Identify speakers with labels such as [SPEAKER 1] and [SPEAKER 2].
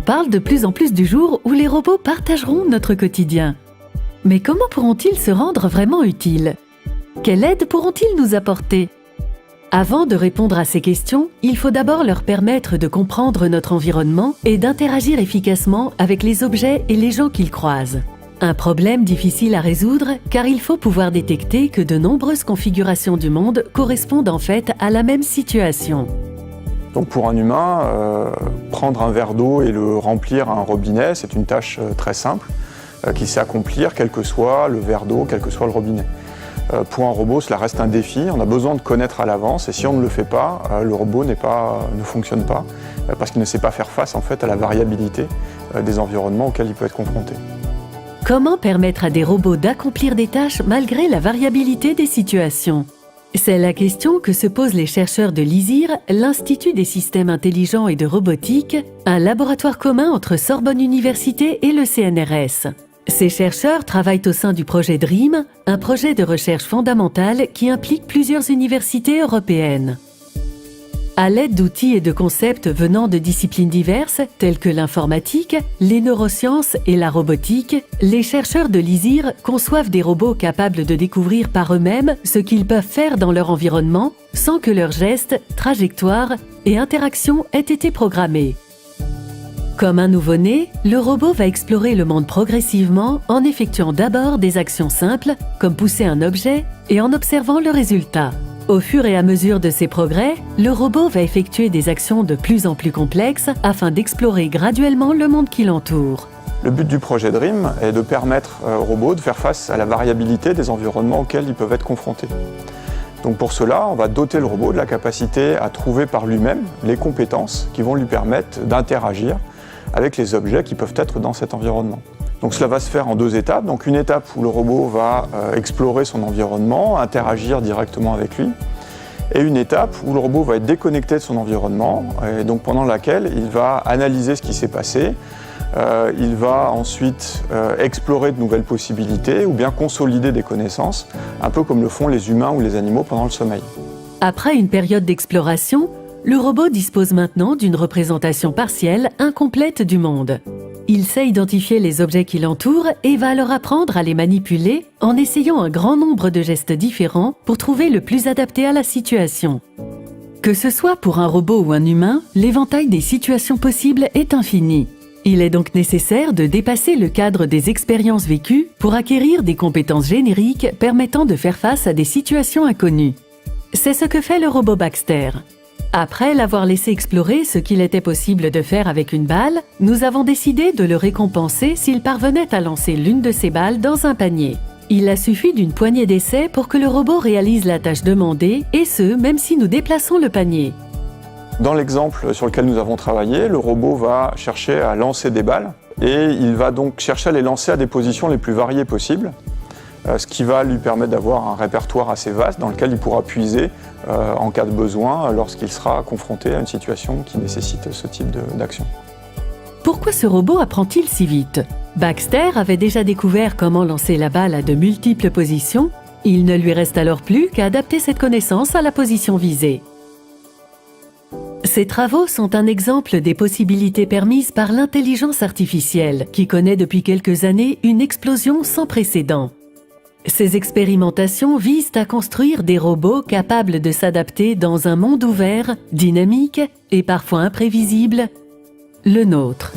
[SPEAKER 1] parle de plus en plus du jour où les robots partageront notre quotidien. Mais comment pourront-ils se rendre vraiment utiles? Quelle aide pourront-ils nous apporter? Avant de répondre à ces questions, il faut d'abord leur permettre de comprendre notre environnement et d'interagir efficacement avec les objets et les gens qu'ils croisent. Un problème difficile à résoudre car il faut pouvoir détecter que de nombreuses configurations du monde correspondent en fait à la même situation.
[SPEAKER 2] Donc pour un humain, prendre un verre d'eau et le remplir à un robinet, c'est une tâche très simple qui sait accomplir quel que soit le verre d'eau, quel que soit le robinet. Pour un robot, cela reste un défi. On a besoin de connaître à l'avance et si on ne le fait pas, le robot ne fonctionne pas parce qu'il ne sait pas faire face en fait à la variabilité des environnements auxquels il peut être confronté.
[SPEAKER 1] Comment permettre à des robots d'accomplir des tâches malgré la variabilité des situations? C'est la question que se posent les chercheurs de l'ISIR, l'Institut des systèmes intelligents et de robotique, un laboratoire commun entre Sorbonne Université et le CNRS. Ces chercheurs travaillent au sein du projet DREAM, un projet de recherche fondamentale qui implique plusieurs universités européennes. À l'aide d'outils et de concepts venant de disciplines diverses, telles que l'informatique, les neurosciences et la robotique, les chercheurs de l'ISIR conçoivent des robots capables de découvrir par eux-mêmes ce qu'ils peuvent faire dans leur environnement sans que leurs gestes, trajectoires et interactions aient été programmés. Comme un nouveau-né, le robot va explorer le monde progressivement en effectuant d'abord des actions simples, comme pousser un objet, et en observant le résultat. Au fur et à mesure de ses progrès, le robot va effectuer des actions de plus en plus complexes afin d'explorer graduellement le monde qui l'entoure.
[SPEAKER 2] Le but du projet DREAM est de permettre aux robots de faire face à la variabilité des environnements auxquels ils peuvent être confrontés. Donc pour cela, on va doter le robot de la capacité à trouver par lui-même les compétences qui vont lui permettre d'interagir avec les objets qui peuvent être dans cet environnement. Donc cela va se faire en deux étapes. Donc une étape où le robot va explorer son environnement, interagir directement avec lui, et une étape où le robot va être déconnecté de son environnement, et donc pendant laquelle il va analyser ce qui s'est passé, il va ensuite explorer de nouvelles possibilités ou bien consolider des connaissances, un peu comme le font les humains ou les animaux pendant le sommeil.
[SPEAKER 1] Après une période d'exploration, le robot dispose maintenant d'une représentation partielle, incomplète du monde. Il sait identifier les objets qui l'entourent et va alors apprendre à les manipuler en essayant un grand nombre de gestes différents pour trouver le plus adapté à la situation. Que ce soit pour un robot ou un humain, l'éventail des situations possibles est infini. Il est donc nécessaire de dépasser le cadre des expériences vécues pour acquérir des compétences génériques permettant de faire face à des situations inconnues. C'est ce que fait le robot Baxter. Après l'avoir laissé explorer ce qu'il était possible de faire avec une balle, nous avons décidé de le récompenser s'il parvenait à lancer l'une de ces balles dans un panier. Il a suffi d'une poignée d'essais pour que le robot réalise la tâche demandée, et ce, même si nous déplaçons le panier.
[SPEAKER 2] Dans l'exemple sur lequel nous avons travaillé, le robot va chercher à lancer des balles, et il va donc chercher à les lancer à des positions les plus variées possibles, ce qui va lui permettre d'avoir un répertoire assez vaste dans lequel il pourra puiser en cas de besoin lorsqu'il sera confronté à une situation qui nécessite ce type d'action.
[SPEAKER 1] Pourquoi ce robot apprend-il si vite? Baxter avait déjà découvert comment lancer la balle à de multiples positions. Il ne lui reste alors plus qu'à adapter cette connaissance à la position visée. Ces travaux sont un exemple des possibilités permises par l'intelligence artificielle, qui connaît depuis quelques années une explosion sans précédent. Ces expérimentations visent à construire des robots capables de s'adapter dans un monde ouvert, dynamique et parfois imprévisible, le nôtre.